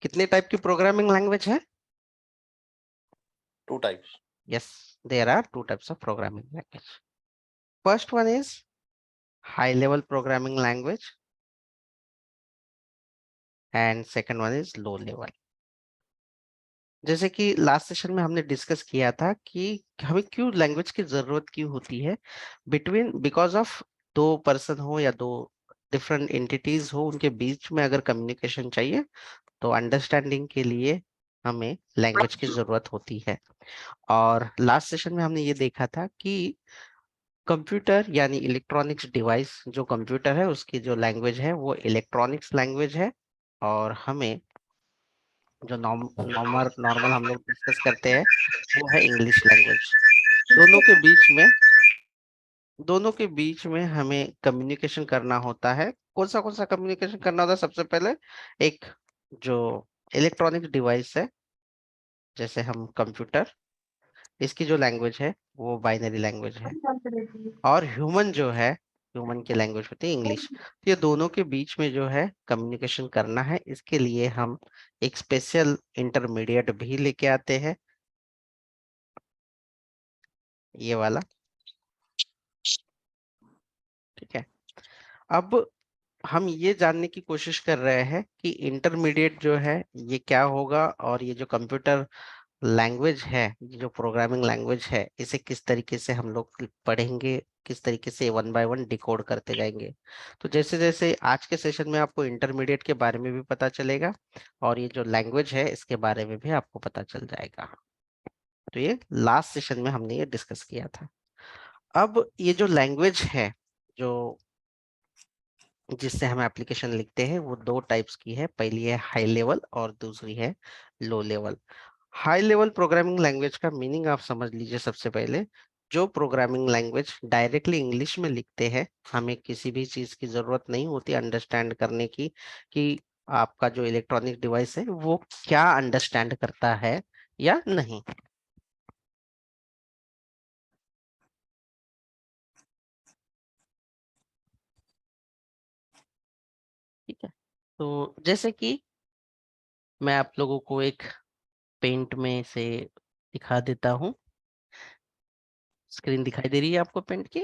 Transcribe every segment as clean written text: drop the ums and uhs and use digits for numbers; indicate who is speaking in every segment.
Speaker 1: कितने टाइप की programming language है?
Speaker 2: 2 types.
Speaker 1: Yes, there are two types of programming language. First one is high level programming language and second one is low level. जैसे कि last session में हमने discuss किया था कि हमें क्यों लैंग्वेज की जरूरत क्यों होती है बिकॉज ऑफ दो पर्सन हो या दो डिफरेंट एंटिटीज हो, उनके बीच में अगर कम्युनिकेशन चाहिए तो अंडरस्टैंडिंग के लिए हमें लैंग्वेज की जरूरत होती है। और लास्ट सेशन में हमने ये देखा था कि कंप्यूटर यानी इलेक्ट्रॉनिक्स डिवाइस, जो कंप्यूटर है उसकी जो लैंग्वेज है वो इलेक्ट्रॉनिक्स लैंग्वेज है, और हमें जो नॉर्मल नॉर्मल हम लोग डिस्कस करते हैं वो है इंग्लिश लैंग्वेज। दोनों के बीच में दोनों के बीच में हमें कम्युनिकेशन करना होता है। कौन सा कम्युनिकेशन करना होता है? सबसे पहले एक जो इलेक्ट्रॉनिक डिवाइस है, जैसे हम कंप्यूटर, इसकी जो लैंग्वेज है वो बाइनरी लैंग्वेज है, और ह्यूमन जो है, ह्यूमन की लैंग्वेज होती है इंग्लिश। तो ये दोनों के बीच में जो है कम्युनिकेशन करना है, इसके लिए हम एक स्पेशल इंटरमीडिएट भी लेके आते हैं, ये वाला। ठीक है। अब हम ये जानने की कोशिश कर रहे हैं कि इंटरमीडिएट जो है ये क्या होगा, और ये जो कंप्यूटर लैंग्वेज है, ये जो प्रोग्रामिंग लैंग्वेज है, इसे किस तरीके से हम लोग पढ़ेंगे, किस तरीके से वन बाय वन डिकोड करते जाएंगे। तो जैसे जैसे आज के सेशन में आपको इंटरमीडिएट के बारे में भी पता चलेगा, और ये जो लैंग्वेज है इसके बारे में भी आपको पता चल जाएगा। तो ये लास्ट सेशन में हमने ये डिस्कस किया था। अब ये जो लैंग्वेज है, जो जिससे हम एप्लीकेशन लिखते हैं, वो दो टाइप्स की है। पहली है हाई लेवल और दूसरी है low level. High level programming language का मीनिंग आप समझ लीजिए। सबसे पहले, जो प्रोग्रामिंग लैंग्वेज डायरेक्टली इंग्लिश में लिखते हैं, हमें किसी भी चीज की जरूरत नहीं होती अंडरस्टैंड करने की कि आपका जो इलेक्ट्रॉनिक डिवाइस है वो क्या अंडरस्टैंड करता है या नहीं। ठीक है। तो जैसे कि मैं आप लोगों को एक पेंट में से दिखा देता हूँ। स्क्रीन दिखाई दे रही है आपको पेंट की?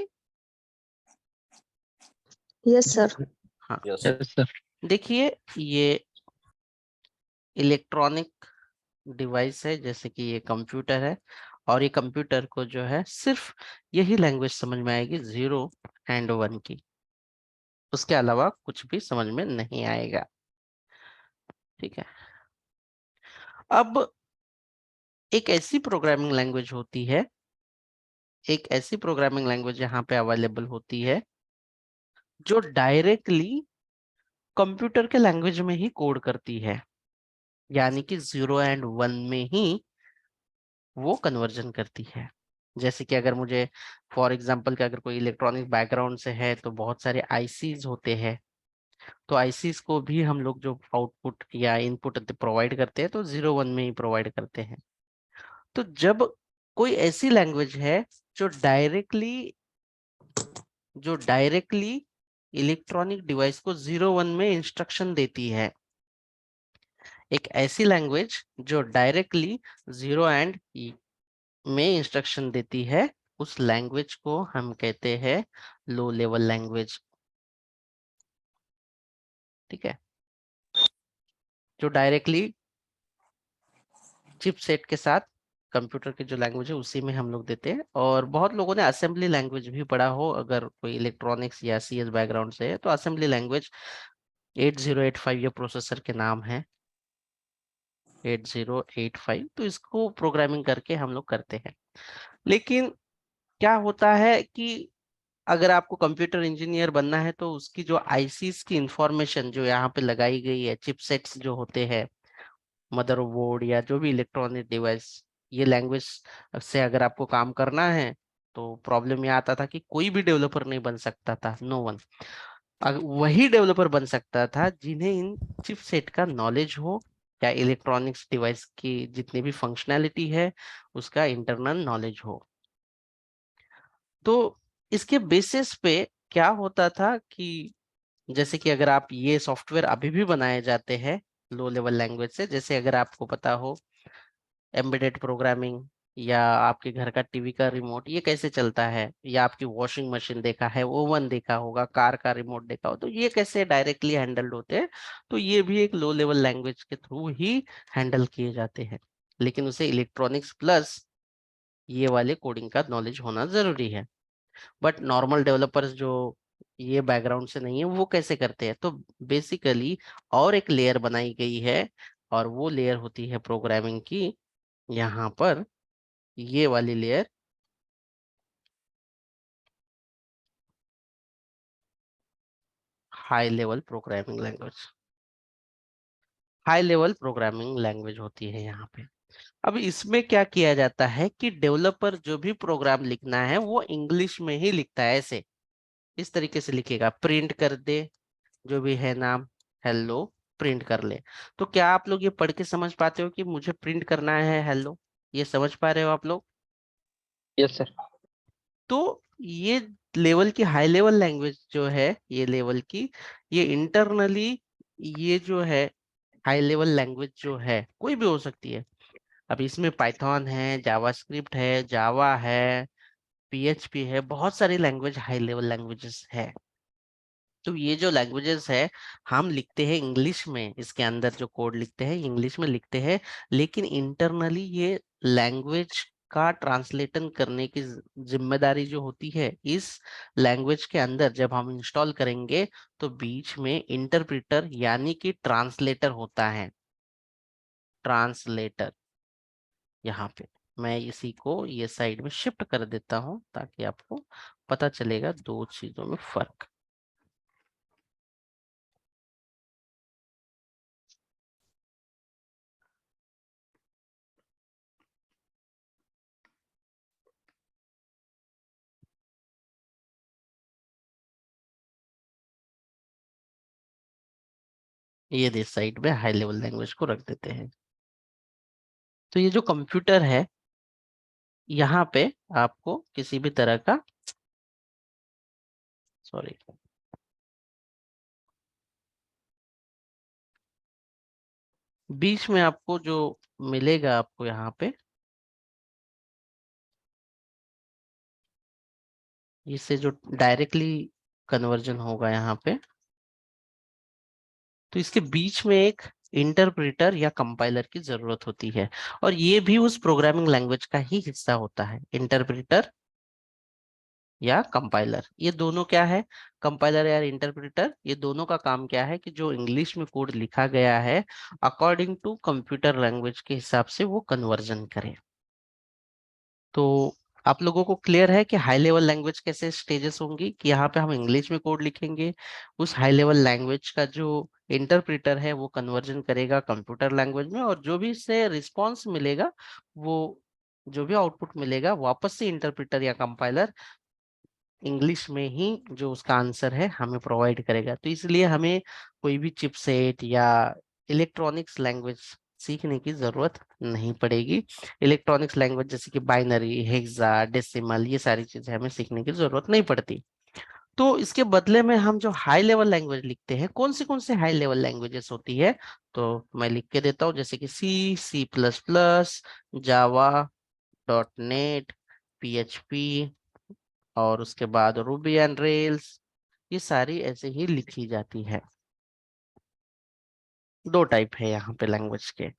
Speaker 3: Yes sir.
Speaker 1: हाँ,
Speaker 2: Yes.
Speaker 4: Yes sir.
Speaker 1: देखिए ये इलेक्ट्रॉनिक डिवाइस है, जैसे कि ये कंप्यूटर है, और ये कंप्यूटर को जो है सिर्फ यही लैंग्वेज समझ में आएगी, 0 और 1 की। उसके अलावा कुछ भी समझ में नहीं आएगा। ठीक है। अब एक ऐसी प्रोग्रामिंग लैंग्वेज होती है, एक ऐसी प्रोग्रामिंग लैंग्वेज यहाँ पे अवेलेबल होती है जो डायरेक्टली कंप्यूटर के लैंग्वेज में ही कोड करती है, यानी कि 0 और 1 में ही वो कन्वर्जन करती है। जैसे कि अगर मुझे फॉर एग्जांपल कि अगर कोई इलेक्ट्रॉनिक बैकग्राउंड से है तो बहुत सारे आईसीज होते हैं, तो आईसीज को भी हम लोग जो आउटपुट या इनपुट प्रोवाइड करते हैं तो 0 1 में ही प्रोवाइड करते हैं। तो जब कोई ऐसी लैंग्वेज है जो डायरेक्टली इलेक्ट्रॉनिक डिवाइस को 0 1 में इंस्ट्रक्शन देती है, एक ऐसी लैंग्वेज जो डायरेक्टली 0 में इंस्ट्रक्शन देती है, उस लैंग्वेज को हम कहते हैं लो लेवल लैंग्वेज। ठीक है। जो डायरेक्टली चिपसेट के साथ कंप्यूटर की जो लैंग्वेज है उसी में हम लोग देते हैं। और बहुत लोगों ने असेंबली लैंग्वेज भी पढ़ा हो, अगर कोई इलेक्ट्रॉनिक्स या सीएस बैकग्राउंड से है तो असेंबली लैंग्वेज 8085 ये प्रोसेसर के नाम है, 8085। तो इसको प्रोग्रामिंग करके हम लोग करते हैं। लेकिन क्या होता है कि अगर आपको कंप्यूटर इंजीनियर बनना है तो उसकी जो आईसीस की इंफॉर्मेशन जो यहाँ पे लगाई गई है, चिपसेट्स जो होते हैं, मदरबोर्ड या जो भी इलेक्ट्रॉनिक डिवाइस, ये लैंग्वेज से अगर आपको काम करना है तो प्रॉब्लम ये आता था कि कोई भी डेवलपर नहीं बन सकता था, नो वन। वही डेवलपर बन सकता था जिन्हें इन चिपसेट का नॉलेज हो, या इलेक्ट्रॉनिक्स डिवाइस की जितनी भी फंक्शनैलिटी है उसका इंटरनल नॉलेज हो। तो इसके बेसिस पे क्या होता था कि जैसे कि अगर आप ये सॉफ्टवेयर अभी भी बनाए जाते हैं, लो लेवल लैंग्वेज से। जैसे अगर आपको पता हो एम्बेडेड प्रोग्रामिंग, या आपके घर का टीवी का रिमोट ये कैसे चलता है, या आपकी वॉशिंग मशीन देखा है, ओवन देखा होगा, कार का रिमोट देखा हो, तो ये कैसे डायरेक्टली हैंडल्ड होते हैं, तो ये भी एक लो लेवल लैंग्वेज के थ्रू ही हैंडल किए जाते हैं। लेकिन उसे इलेक्ट्रॉनिक्स प्लस ये वाले कोडिंग का नॉलेज होना जरूरी है। बट नॉर्मल डेवलपर्स जो ये बैकग्राउंड से नहीं है वो कैसे करते हैं, तो बेसिकली और एक लेयर बनाई गई है, और वो लेयर होती है प्रोग्रामिंग की, यहाँ पर ये वाली layer high level programming language, high level programming language होती है यहाँ पे। अब इसमें क्या किया जाता है कि डेवलपर जो भी प्रोग्राम लिखना है वो इंग्लिश में ही लिखता है। ऐसे इस तरीके से लिखेगा, प्रिंट कर दे जो भी है नाम, हेलो, प्रिंट कर ले। तो क्या आप लोग ये पढ़ के समझ पाते हो कि मुझे प्रिंट करना है हेलो? ये समझ पा रहे हो आप लोग?
Speaker 2: Yes sir.
Speaker 1: तो ये लेवल की हाई लेवल लैंग्वेज जो है, ये लेवल की, ये इंटरनली, ये जो है हाई लेवल लैंग्वेज जो है कोई भी हो सकती है। अब इसमें पाइथन है, जावास्क्रिप्ट है, जावा है, पीएचपी है, बहुत सारी लैंग्वेज हाई लेवल लैंग्वेजेस है। तो ये जो लैंग्वेजेस है हम लिखते हैं इंग्लिश में, इसके अंदर जो कोड लिखते हैं इंग्लिश में लिखते हैं, लेकिन इंटरनली ये लैंग्वेज का ट्रांसलेशन करने की जिम्मेदारी जो होती है इस लैंग्वेज के अंदर, जब हम इंस्टॉल करेंगे तो बीच में इंटरप्रेटर यानी कि ट्रांसलेटर होता है। ट्रांसलेटर यहाँ पे मैं इसी को ये साइड में शिफ्ट कर देता हूँ ताकि आपको पता चलेगा दो चीजों में फर्क। ये इस साइड में हाई लेवल लैंग्वेज को रख देते हैं। तो ये जो कंप्यूटर है, यहाँ पे आपको किसी भी तरह का, सॉरी, बीच में आपको जो मिलेगा आपको यहाँ पे, इससे जो डायरेक्टली कन्वर्जन होगा यहाँ पे, तो इसके बीच में एक इंटरप्रेटर या कंपाइलर की जरूरत होती है, और ये भी उस प्रोग्रामिंग लैंग्वेज का ही हिस्सा होता है। इंटरप्रेटर या कंपाइलर, ये दोनों क्या है, कंपाइलर या इंटरप्रेटर, ये दोनों का काम क्या है कि जो इंग्लिश में कोड लिखा गया है अकॉर्डिंग टू कंप्यूटर लैंग्वेज के हिसाब से वो कन्वर्जन करे। तो आप लोगों को क्लियर है कि हाई लेवल लैंग्वेज कैसे स्टेजेस होंगी, कि यहाँ पे हम इंग्लिश में कोड लिखेंगे, उस हाई लेवल लैंग्वेज का जो इंटरप्रेटर है वो कन्वर्जन करेगा कंप्यूटर लैंग्वेज में, और जो भी इससे रिस्पॉन्स मिलेगा, वो जो भी आउटपुट मिलेगा वापस से इंटरप्रेटर या कंपाइलर इंग्लिश में ही जो उसका आंसर है हमें प्रोवाइड करेगा। तो इसलिए हमें कोई भी चिपसेट या इलेक्ट्रॉनिक्स लैंग्वेज सीखने की जरूरत नहीं पड़ेगी। इलेक्ट्रॉनिक्स लैंग्वेज जैसे कि बाइनरी, हेक्सा, डेसिमल, ये सारी चीजें हमें सीखने की जरूरत नहीं पड़ती। तो इसके बदले में हम जो हाई लेवल लैंग्वेज लिखते हैं, कौन से हाई लेवल लैंग्वेजेस होती है, तो मैं लिख के देता हूँ, जैसे कि सी, सी प्लस प्लस, जावा, डॉट नेट, पीएचपी, और उसके बाद रूबी एंड रेल्स, ये सारी ऐसे ही लिखी जाती है। दो टाइप है यहाँ पे लैंग्वेज के।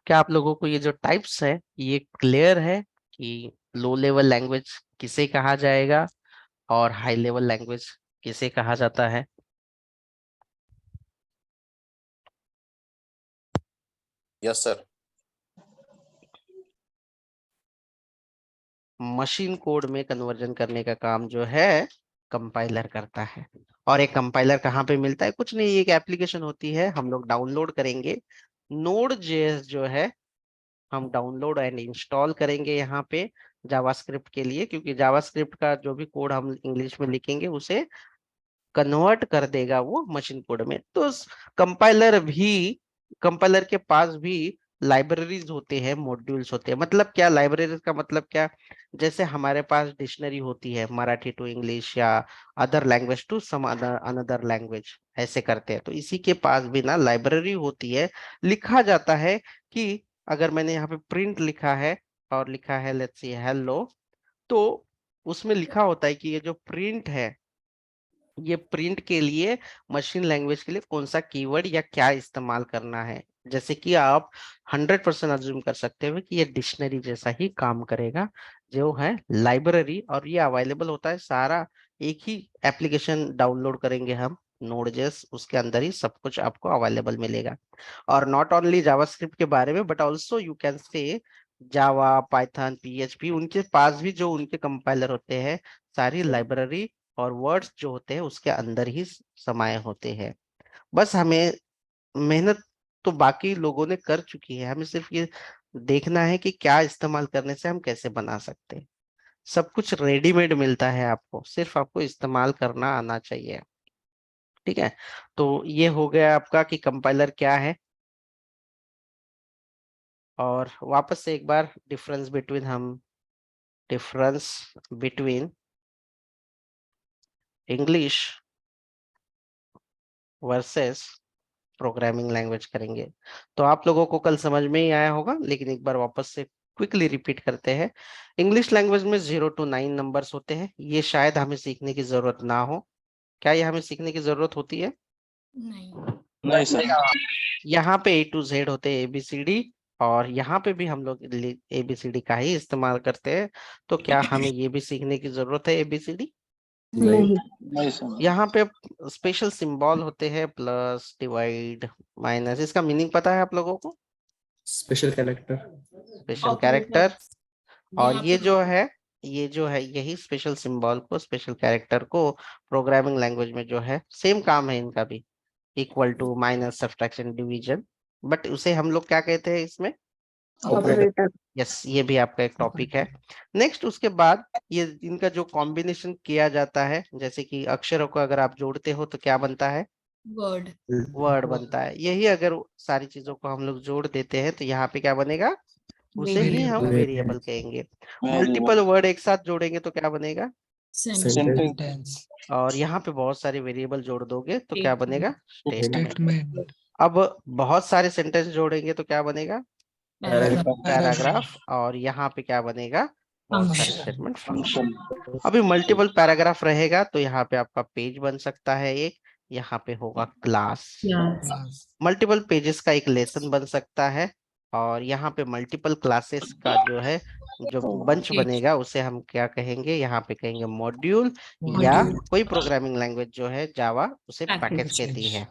Speaker 1: क्या आप लोगों को ये जो टाइप्स है ये क्लियर है कि लो लेवल लैंग्वेज किसे कहा जाएगा और हाई लेवल लैंग्वेज किसे कहा जाता है?
Speaker 2: Yes sir.
Speaker 1: मशीन कोड में कन्वर्जन करने का काम जो है कंपाइलर करता है। और एक कंपाइलर कहाँ पे मिलता है? कुछ नहीं, एक एप्लीकेशन होती है, हम लोग डाउनलोड करेंगे, नोड जेएस जो है हम डाउनलोड एंड इंस्टॉल करेंगे यहाँ पे जावास्क्रिप्ट के लिए, क्योंकि जावास्क्रिप्ट का जो भी कोड हम इंग्लिश में लिखेंगे उसे कन्वर्ट कर देगा वो मशीन कोड में। तो कंपाइलर भी, कंपाइलर के पास भी लाइब्रेरीज होते हैं, मॉड्यूल्स होते हैं। मतलब क्या लाइब्रेरीज का मतलब क्या, जैसे हमारे पास डिक्शनरी होती है मराठी टू इंग्लिश या other language to some other another language, ऐसे करते हैं। तो इसी के पास भी ना लाइब्रेरी होती है। लिखा जाता है कि अगर मैंने यहाँ पे प्रिंट लिखा है और लिखा है लेट्स सी हेलो, तो उसमें लिखा होता है कि ये जो प्रिंट है, ये प्रिंट के लिए मशीन लैंग्वेज के लिए कौन सा कीवर्ड या क्या इस्तेमाल करना है। जैसे कि आप 100% अज्यूम कर सकते हो कि ये डिक्शनरी जैसा ही काम करेगा जो है लाइब्रेरी, और ये अवेलेबल होता है सारा एक ही एप्लीकेशन डाउनलोड करेंगे हम नोड.जेएस, उसके अंदर ही सब कुछ आपको अवेलेबल मिलेगा। और नॉट ओनली जावास्क्रिप्ट के बारे में but also you can say Java, Python, PHP, उनके पास भी जो उनके कंपाइलर होते हैं, सारी लाइब्रेरी और वर्ड्स जो होते हैं उसके अंदर ही समाये होते हैं। बस हमें मेहनत तो बाकी लोगों ने कर चुकी है, हमें सिर्फ ये देखना है कि क्या इस्तेमाल करने से हम कैसे बना सकते हैं। सब कुछ रेडीमेड मिलता है आपको, सिर्फ आपको इस्तेमाल करना आना चाहिए। ठीक है, तो ये हो गया आपका कि कंपाइलर क्या है। और वापस से एक बार difference between English versus programming language करेंगे। तो आप लोगों को कल समझ में ही आया होगा, लेकिन एक बार वापस से क्विकली रिपीट करते हैं। इंग्लिश लैंग्वेज में 0 to 9 नंबर्स होते हैं, ये शायद हमें सीखने की जरूरत ना हो। क्या ये हमें सीखने की जरूरत होती है?
Speaker 2: नहीं सर।
Speaker 1: यहाँ पे A to Z होते हैं, ABCD, और यहाँ पे भी हम लोग ABCD का ही इस्तेमाल करते हैं। तो क्या हमें ये भी सीखने की जरूरत है ABCD?
Speaker 2: नहीं सर।
Speaker 1: यहाँ पे स्पेशल सिंबल होते हैं, प्लस, डिवाइड, माइनस, इसका मीनिंग पता है आप लोगों को?
Speaker 3: Special character.
Speaker 1: Special character. और ये जो है यही स्पेशल सिंबल को, स्पेशल कैरेक्टर को प्रोग्रामिंग लैंग्वेज में जो है सेम काम है इनका भी, equal to, minus, subtraction, division, but उसे हम लोग क्या कहते हैं इसमें?
Speaker 3: ऑपरेटर।
Speaker 1: यस, ये भी आपका एक टॉपिक है। नेक्स्ट उसके बाद ये इनका जो कॉम्बिनेशन किया जाता है, जैसे कि अक्षरों को अगर आप जोड़ते हो तो क्या बनता है? वर्ड बनता है। यही अगर सारी चीजों को हम लोग जोड़ देते हैं तो यहाँ पे क्या बनेगा? उसे ही हम वेरिएबल कहेंगे। मल्टीपल वर्ड एक साथ जोड़ेंगे तो क्या बनेगा?
Speaker 3: सेंटेंस।
Speaker 1: और यहाँ पे बहुत सारे वेरिएबल जोड़ दोगे तो क्या बनेगा? स्टेटमेंट।
Speaker 3: स्टेटमेंट।
Speaker 1: अब बहुत सारे सेंटेंस जोड़ेंगे तो क्या बनेगा? पैराग्राफ। और यहाँ पे क्या बनेगा? बहुत सारे स्टेटमेंट, फंक्शन। अभी मल्टीपल पैराग्राफ रहेगा तो यहाँ पे आपका पेज बन सकता है एक, यहाँ पे होगा क्लास। मल्टीपल पेजेस का एक लेसन बन सकता है, और यहाँ पे मल्टीपल क्लासेस का जो है जो बंच बनेगा उसे हम क्या कहेंगे? यहाँ पे कहेंगे मॉड्यूल, या कोई प्रोग्रामिंग लैंग्वेज जो है जावा उसे पैकेज कहती है।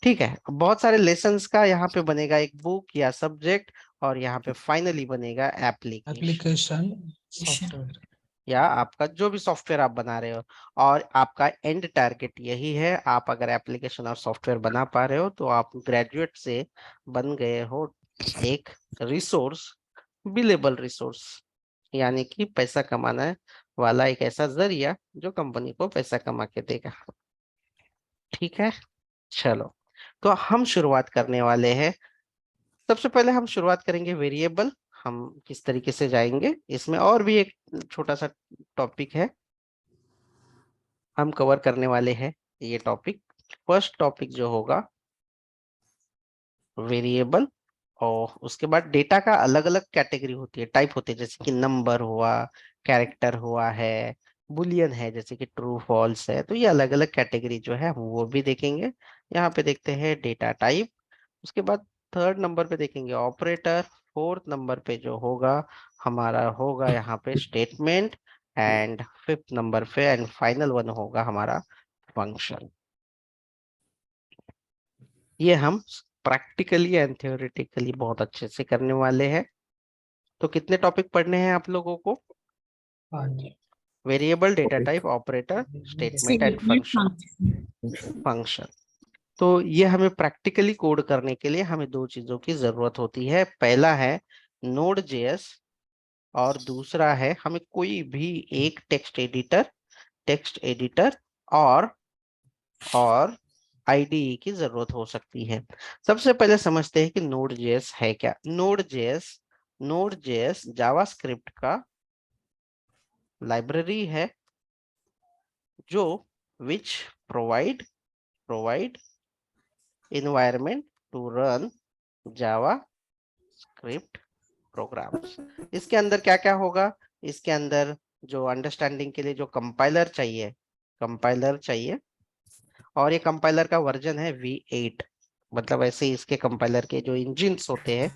Speaker 1: ठीक है, बहुत सारे लेसन्स का यहाँ पे बनेगा एक बुक या सब्जेक्ट, और यहाँ पे फाइनली बनेगा एप्लीकेशन
Speaker 3: सॉफ्टवेयर।
Speaker 1: या आपका जो भी सॉफ्टवेयर आप बना रहे हो। और आपका एंड टारगेट यही है, आप अगर एप्लीकेशन और सॉफ्टवेयर बना पा रहे हो तो आप ग्रेजुएट से बन गए हो एक रिसोर्स, बिलेबल रिसोर्स, यानी कि पैसा कमाने वाला एक ऐसा जरिया जो कंपनी को पैसा कमा के देगा। ठीक है, चलो, तो हम शुरुआत करने वाले हैं। सबसे पहले हम शुरुआत करेंगे वेरिएबल। हम किस तरीके से जाएंगे इसमें, और भी एक छोटा सा टॉपिक है हम कवर करने वाले हैं ये टॉपिक। फर्स्ट टॉपिक जो होगा वेरिएबल, और उसके बाद डेटा का अलग अलग कैटेगरी होती है, टाइप होते हैं, जैसे कि नंबर हुआ, कैरेक्टर हुआ है, बुलियन है, जैसे कि ट्रू फॉल्स है। तो ये अलग अलग कैटेगरी जो है हम वो भी देखेंगे। यहाँ पे देखते हैं डेटा टाइप। उसके बाद थर्ड नंबर पे देखेंगे ऑपरेटर। फोर्थ नंबर पे जो होगा हमारा होगा यहाँ पे स्टेटमेंट। एंड फिफ्थ नंबर पे एंड फाइनल वन होगा हमारा फंक्शन। ये हम प्रैक्टिकली एंड थ्योरेटिकली बहुत अच्छे से करने वाले हैं। तो कितने टॉपिक पढ़ने हैं आप लोगों को? Variable, data type, operator, statement and function. तो ये हमें प्रैक्टिकली कोड करने के लिए हमें दो चीजों की जरूरत होती है। पहला है Node.js, और दूसरा है हमें कोई भी एक टेक्स्ट एडिटर और आईडीई की जरूरत हो सकती है। सबसे पहले समझते हैं कि Node.js है क्या। Node.js जावास्क्रिप्ट का लाइब्रेरी है जो which provide environment to run JavaScript programs. इसके अंदर क्या क्या होगा, इसके अंदर जो अंडरस्टैंडिंग के लिए जो कंपाइलर चाहिए, और ये कंपाइलर का वर्जन है V8। मतलब ऐसे ही इसके कंपाइलर के जो इंजिन्स होते हैं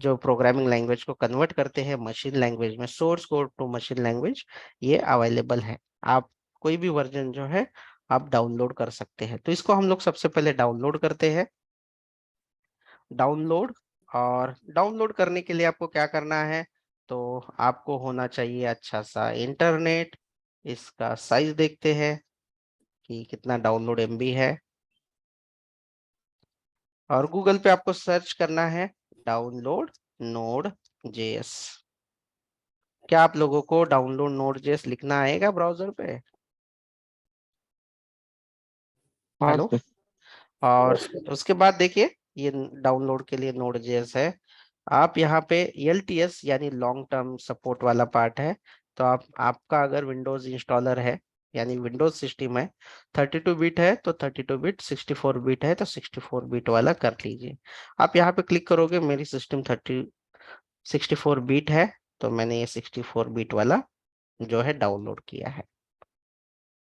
Speaker 1: जो प्रोग्रामिंग लैंग्वेज को कन्वर्ट करते हैं मशीन लैंग्वेज में, source code to machine language, ये अवेलेबल है। आप कोई भी वर्जन जो है आप डाउनलोड कर सकते हैं। तो इसको हम लोग सबसे पहले डाउनलोड करते हैं। डाउनलोड, और डाउनलोड करने के लिए आपको क्या करना है, तो आपको होना चाहिए अच्छा सा इंटरनेट। इसका साइज देखते हैं कि कितना डाउनलोड एमबी है, और गूगल पे आपको सर्च करना है डाउनलोड नोड जेएस। क्या आप लोगों को डाउनलोड नोड जेएस लिखना आएगा ब्राउजर पे?
Speaker 2: हाँ
Speaker 1: हेलो।
Speaker 2: सर।
Speaker 1: और उसके बाद देखिए ये डाउनलोड के लिए नोड जेएस है। आप यहाँ पे एलटीएस यानी लॉन्ग टर्म सपोर्ट वाला पार्ट है। तो आपका अगर विंडोज इंस्टॉलर है यानी विंडोज सिस्टम है, 32 बिट है तो 32 बिट, 64 बिट है तो 64 बिट वाला कर लीजिए। आप यहाँ पे क्लिक करोगे, मेरी सिस्टम 64 बिट है तो मैंने ये 64 बिट वाला जो है डाउनलोड किया है।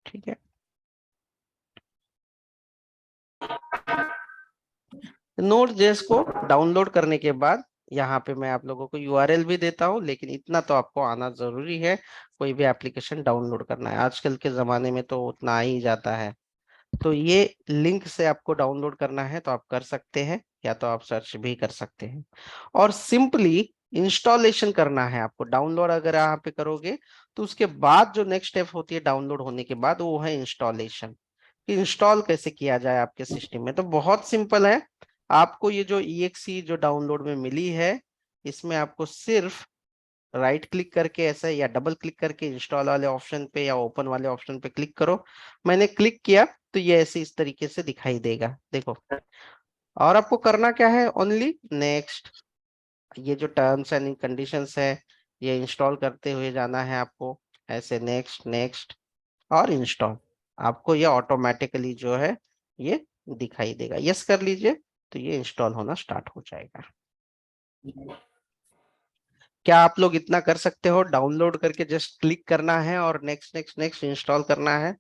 Speaker 1: ठीक है। नोड जेएस को डाउनलोड करने के बाद यहाँ पे मैं आप लोगों को यूआरएल भी देता हूँ, लेकिन इतना तो आपको आना जरूरी है। कोई भी एप्लीकेशन डाउनलोड करना है आजकल के जमाने में तो उतना आ ही जाता है। तो ये लिंक से आपको डाउनलोड करना है तो आप कर सकते हैं, या तो आप सर्च भी कर सकते हैं। और सिंपली इंस्टॉलेशन करना है आपको। डाउनलोड अगर यहाँ पे करोगे तो उसके बाद जो नेक्स्ट स्टेप होती है डाउनलोड होने के बाद, वो है इंस्टॉलेशन। इंस्टॉल कैसे किया जाए आपके सिस्टम में, तो बहुत सिंपल है। आपको ये जो EXE जो डाउनलोड में मिली है, इसमें आपको सिर्फ राइट क्लिक करके ऐसा या डबल क्लिक करके इंस्टॉल वाले ऑप्शन पे या ओपन वाले ऑप्शन पे क्लिक करो। मैंने क्लिक किया तो ये ऐसे इस तरीके से दिखाई देगा, देखो। और आपको करना क्या है, ओनली नेक्स्ट। ये जो टर्म्स एंड कंडीशंस है ये इंस्टॉल करते हुए जाना है आपको, ऐसे नेक्स्ट नेक्स्ट और इंस्टॉल। आपको ये ऑटोमेटिकली जो है ये दिखाई देगा, यस कर लीजिए तो ये इंस्टॉल होना स्टार्ट हो जाएगा। क्या आप लोग इतना कर सकते हो, डाउनलोड करके जस्ट क्लिक करना है और नेक्स्ट नेक्स्ट नेक्स्ट इंस्टॉल करना है?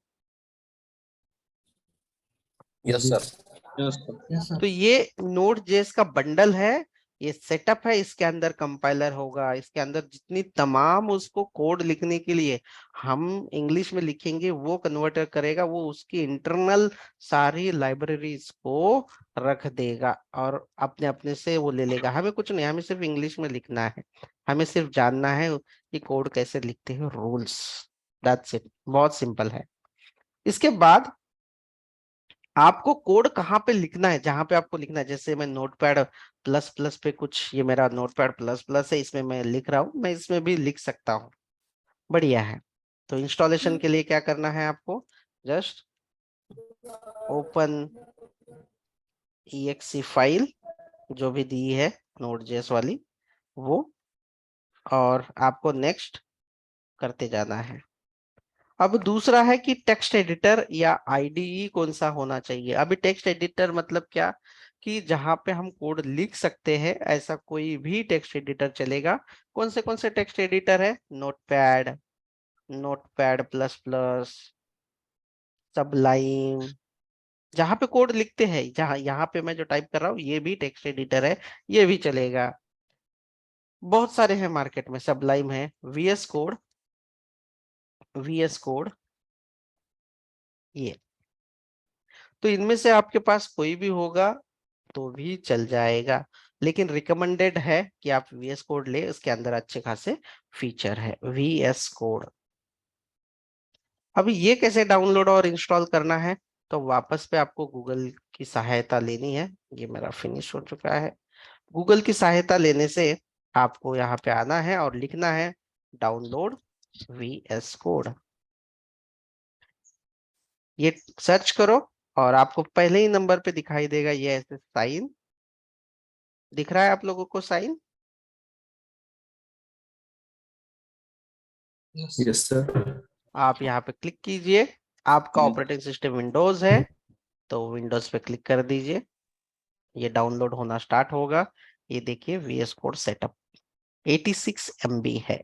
Speaker 2: Yes sir. Yes
Speaker 3: Yes, sir.
Speaker 1: तो ये नोड जेएस का बंडल है, ये सेटअप है। इसके अंदर कंपाइलर होगा, इसके अंदर जितनी तमाम उसको कोड लिखने के लिए हम इंग्लिश में लिखेंगे वो कन्वर्टर करेगा, वो उसकी इंटरनल सारी लाइब्रेरीज को रख देगा और अपने अपने से वो ले लेगा। हमें कुछ नहीं, हमें सिर्फ इंग्लिश में लिखना है, हमें सिर्फ जानना है कि कोड कैसे लिखते हैं, रूल्स। दैट्स इट, बहुत सिंपल है। इसके बाद आपको कोड कहाँ पे लिखना है, जहां पे आपको लिखना है, जैसे मैं नोटपैड प्लस प्लस पे, कुछ ये मेरा नोटपैड प्लस प्लस है, इसमें मैं लिख रहा हूँ, मैं इसमें भी लिख सकता हूँ। बढ़िया है। तो इंस्टॉलेशन के लिए क्या करना है आपको, जस्ट ओपन EXE फाइल जो भी दी है नोड.js वाली वो, और आपको नेक्स्ट करते जाना है। अब दूसरा है कि टेक्स्ट एडिटर या आईडीई कौन सा होना चाहिए। अभी टेक्स्ट एडिटर मतलब क्या, कि जहां पे हम कोड लिख सकते हैं ऐसा कोई भी टेक्स्ट एडिटर चलेगा। कौन से टेक्स्ट एडिटर है, नोटपैड, नोटपैड प्लस प्लस, सबलाइन, जहां पे कोड लिखते हैं, जहां यहाँ पे मैं जो टाइप कर रहा हूँ ये भी टेक्स्ट एडिटर है, ये भी चलेगा। बहुत सारे हैं मार्केट में, सबलाइम है, VS कोड ये। तो इनमें से आपके पास कोई भी होगा तो भी चल जाएगा, लेकिन रिकमेंडेड है कि आप VS कोड ले, उसके अंदर अच्छे खासे फीचर है VS कोड। अभी ये कैसे डाउनलोड और इंस्टॉल करना है, तो वापस पे आपको गूगल की सहायता लेनी है। ये मेरा फिनिश हो चुका है। गूगल की सहायता लेने से आपको यहाँ पे आना है और लिखना है डाउनलोड VS कोड। ये सर्च करो और आपको पहले ही नंबर पे दिखाई देगा ये ऐसे साइन दिख रहा है आप लोगों को साइन।
Speaker 3: Yes, sir.
Speaker 1: आप यहाँ पे क्लिक कीजिए, आपका ऑपरेटिंग सिस्टम विंडोज है तो विंडोज पे क्लिक कर दीजिए, ये डाउनलोड होना स्टार्ट होगा। ये देखिए VS कोड सेटअप 86 MB है।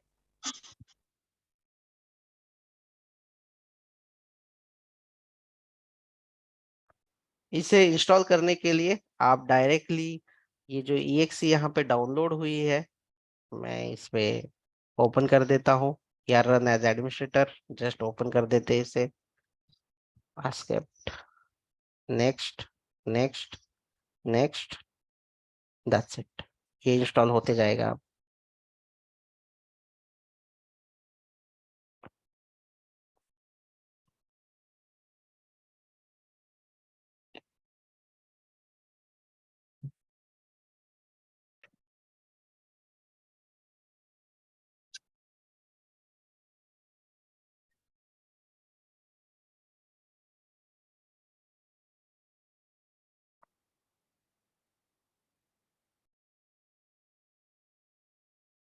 Speaker 1: इसे इंस्टॉल करने के लिए आप डायरेक्टली ये जो EXE यहाँ पे डाउनलोड हुई है, मैं इस पे ओपन कर देता हूँ या run as administrator, just open कर देते हैं इसे। Next next next, that's it, ये इंस्टॉल होते जाएगा।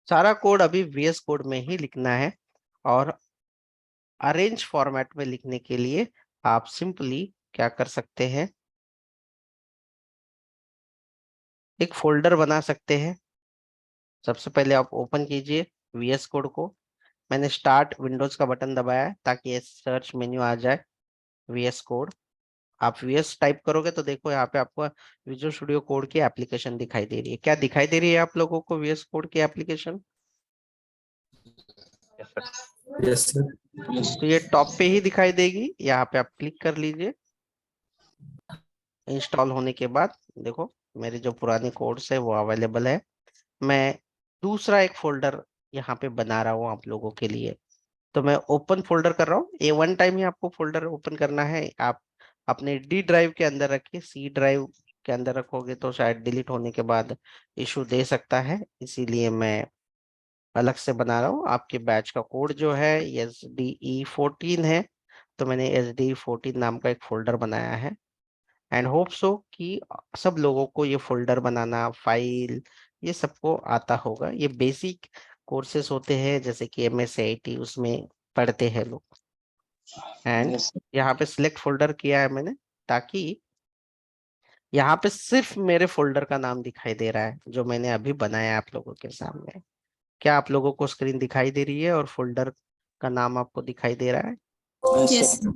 Speaker 1: सारा कोड अभी VS कोड में ही लिखना है और अरेंज फॉर्मेट में लिखने के लिए आप सिंपली क्या कर सकते हैं, एक फोल्डर बना सकते हैं। सबसे पहले आप ओपन कीजिए VS कोड को। मैंने स्टार्ट विंडोज का बटन दबाया है ताकि ये सर्च मेन्यू आ जाए VS कोड। आप VS टाइप करोगे तो देखो यहाँ पे आपको विजुअल स्टूडियो कोड की एप्लीकेशन दिखाई दे रही है। क्या दिखाई दे रही है आप लोगों को VS कोड की एप्लीकेशन?
Speaker 3: Yes, sir.
Speaker 1: तो ये टॉप पे ही दिखाई देगी, यहाँ पे आप क्लिक कर लीजिए। इंस्टॉल होने के बाद देखो मेरे जो पुराने कोड्स है वो अवेलेबल है। मैं दूसरा एक फोल्डर यहाँ पे बना रहा हूँ आप लोगों के लिए। तो मैं ओपन फोल्डर कर रहा हूँ, ये वन टाइम ही आपको फोल्डर ओपन करना है। आप अपने D ड्राइव के अंदर रखिए, C ड्राइव के अंदर रखोगे तो शायद डिलीट होने के बाद इशू दे सकता है, इसीलिए मैं अलग से बना रहा हूँ। आपके बैच का कोड जो है SDE14 है, तो मैंने SDE14 नाम का एक फोल्डर बनाया है। एंड होप सो कि सब लोगों को ये फोल्डर बनाना, फाइल, ये सबको आता होगा। ये बेसिक कोर्सेज होते हैं जैसे कि MSCIT उसमें पढ़ते हैं लोग। And
Speaker 2: Yes, sir.
Speaker 1: यहाँ पे सिलेक्ट फोल्डर किया है मैंने ताकि यहाँ पे सिर्फ मेरे फोल्डर का नाम दिखाई दे रहा है जो मैंने अभी बनाया है आप लोगों के सामने। क्या आप लोगों को स्क्रीन दिखाई दे रही है और फोल्डर का नाम आपको दिखाई दे रहा है?
Speaker 2: Yes, sir.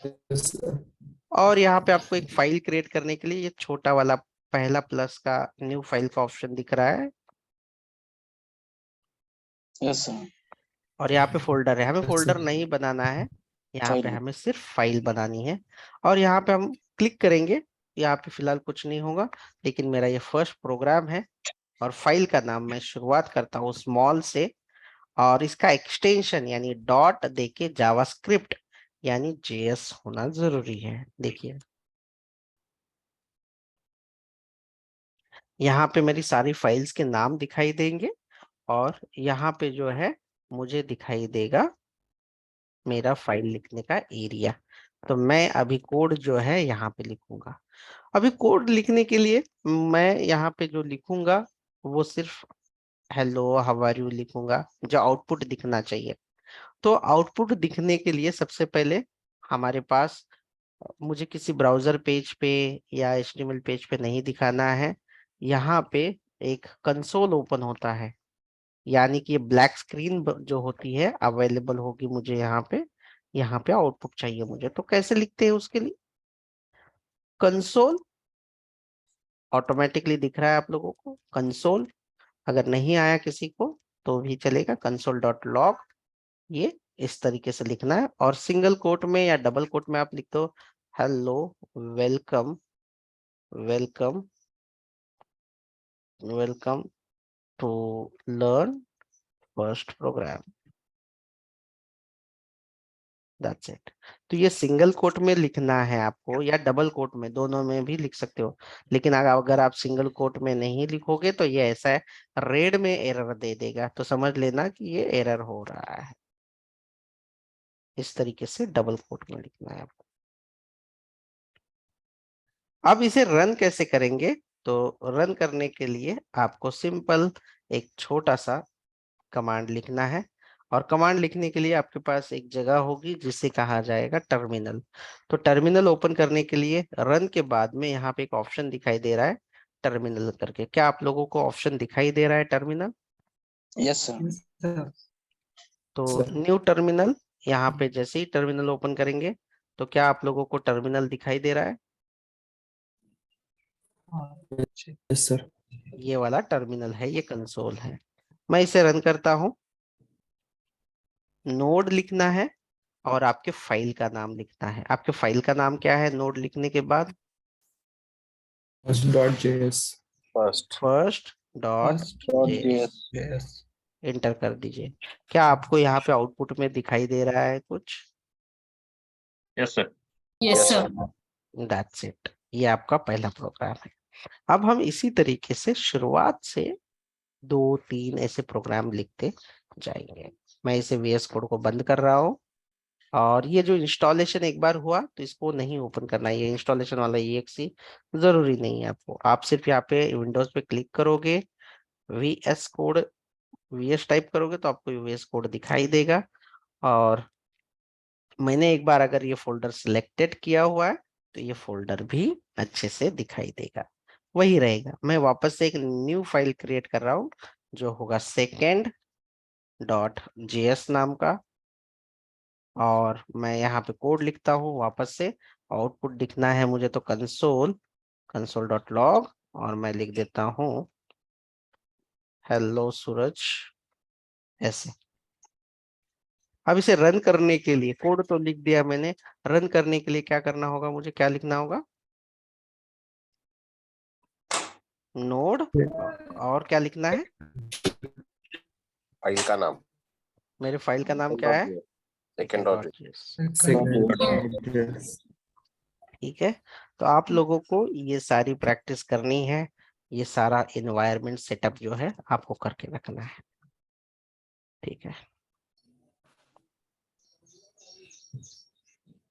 Speaker 3: Yes, sir.
Speaker 1: और यहाँ पे आपको एक फाइल क्रिएट करने के लिए ये छोटा वाला पहला प्लस का न्यू फाइल का ऑप्शन दिख रहा है
Speaker 2: Yes, sir.
Speaker 1: और यहाँ पे फोल्डर है। हमें
Speaker 3: Yes,
Speaker 1: फोल्डर
Speaker 3: sir.
Speaker 1: नहीं बनाना है, यहाँ पे
Speaker 2: File.
Speaker 1: हमें सिर्फ फाइल बनानी है। और यहाँ पे हम क्लिक करेंगे, यहाँ पे फिलहाल कुछ नहीं होगा, लेकिन मेरा ये फर्स्ट प्रोग्राम है और फाइल का नाम मैं शुरुआत करता हूँ स्मॉल से। और इसका एक्सटेंशन यानी डॉट देके जावास्क्रिप्ट यानी JS होना जरूरी है। देखिए यहाँ पे मेरी सारी फाइल्स के नाम दिखाई देंगे और यहाँ पे जो है मुझे दिखाई देगा मेरा फाइल लिखने का एरिया। तो मैं अभी कोड जो है यहाँ पे लिखूंगा। अभी कोड लिखने के लिए मैं यहाँ पे जो लिखूंगा वो सिर्फ हेलो हाउ आर यू लिखूंगा, जो आउटपुट दिखना चाहिए। तो आउटपुट दिखने के लिए सबसे पहले हमारे पास, मुझे किसी ब्राउजर पेज पे या HTML पेज पे नहीं दिखाना है, यहाँ पे एक कंसोल ओपन होता है, यानी कि ये ब्लैक स्क्रीन जो होती है अवेलेबल होगी मुझे यहाँ पे आउटपुट चाहिए मुझे। तो कैसे लिखते हैं उसके लिए, कंसोल ऑटोमेटिकली दिख रहा है आप लोगों को कंसोल। अगर नहीं आया किसी को तो भी चलेगा, कंसोल डॉट लॉग, ये इस तरीके से लिखना है। और सिंगल कोट में या डबल कोट में आप लिख दो hello welcome welcome welcome to learn first program, that's it. तो ये सिंगल कोट में लिखना है आपको या डबल कोट में, दोनों में भी लिख सकते हो। लेकिन अगर आप सिंगल कोट में नहीं लिखोगे तो ये ऐसा है, रेड में एरर दे देगा, तो समझ लेना कि ये एरर हो रहा है। इस तरीके से डबल कोट में लिखना है आपको। अब इसे रन कैसे करेंगे? तो रन करने के लिए आपको सिंपल एक छोटा सा कमांड लिखना है, और कमांड लिखने के लिए आपके पास एक जगह होगी जिसे कहा जाएगा टर्मिनल। तो टर्मिनल ओपन करने के लिए रन के बाद में यहाँ पे एक ऑप्शन दिखाई दे रहा है टर्मिनल करके। क्या आप लोगों को ऑप्शन दिखाई दे रहा है terminal?
Speaker 2: Yes, sir.
Speaker 3: Yes, sir.
Speaker 1: तो
Speaker 3: Sir.
Speaker 1: न्यू टर्मिनल, यहाँ पे जैसे ही टर्मिनल ओपन करेंगे तो क्या आप लोगों को टर्मिनल दिखाई दे रहा है?
Speaker 3: Yes, sir.
Speaker 1: ये वाला टर्मिनल है, ये कंसोल है। मैं इसे रन करता हूँ। नोड लिखना है और आपके फाइल का नाम लिखना है। आपके फाइल का नाम क्या है नोड लिखने के बाद?
Speaker 3: First.js.
Speaker 1: First dot
Speaker 2: .js.
Speaker 3: Yes.
Speaker 1: Enter कर दीजिए। क्या आपको यहाँ पे आउटपुट में दिखाई दे रहा है कुछ?
Speaker 4: Yes, sir.
Speaker 2: Yes, sir.
Speaker 1: That's it, ये आपका पहला प्रोग्राम है। अब हम इसी तरीके से शुरुआत से 2-3 ऐसे प्रोग्राम लिखते जाएंगे। मैं इसे VS कोड को बंद कर रहा हूँ, और ये जो इंस्टॉलेशन एक बार हुआ तो इसको नहीं ओपन करना है। ये इंस्टॉलेशन वाला EXE जरूरी नहीं है आपको। आप सिर्फ यहाँ पे विंडोज पे क्लिक करोगे, VS कोड VS टाइप करोगे तो आपको VS कोड दिखाई देगा। और मैंने एक बार अगर ये फोल्डर सिलेक्टेड किया हुआ है तो ये फोल्डर भी अच्छे से दिखाई देगा, वही रहेगा। मैं वापस से एक न्यू फाइल क्रिएट कर रहा हूँ जो होगा second.js नाम का, और मैं यहाँ पे कोड लिखता हूँ वापस से। आउटपुट दिखना है मुझे तो console.log, और मैं लिख देता हूँ हेलो सूरज, ऐसे। अब इसे रन करने के लिए कोड तो लिख दिया मैंने, रन करने के लिए क्या करना होगा, मुझे क्या लिखना होगा? नोड, और क्या लिखना है?
Speaker 4: फाइल का नाम
Speaker 1: मेरे फाइल का नाम क्या है?
Speaker 4: second.js.
Speaker 3: Second.js.
Speaker 1: ठीक है। तो आप लोगों को ये सारी प्रैक्टिस करनी है, ये सारा एनवायरनमेंट सेटअप जो है आपको करके रखना है। ठीक है।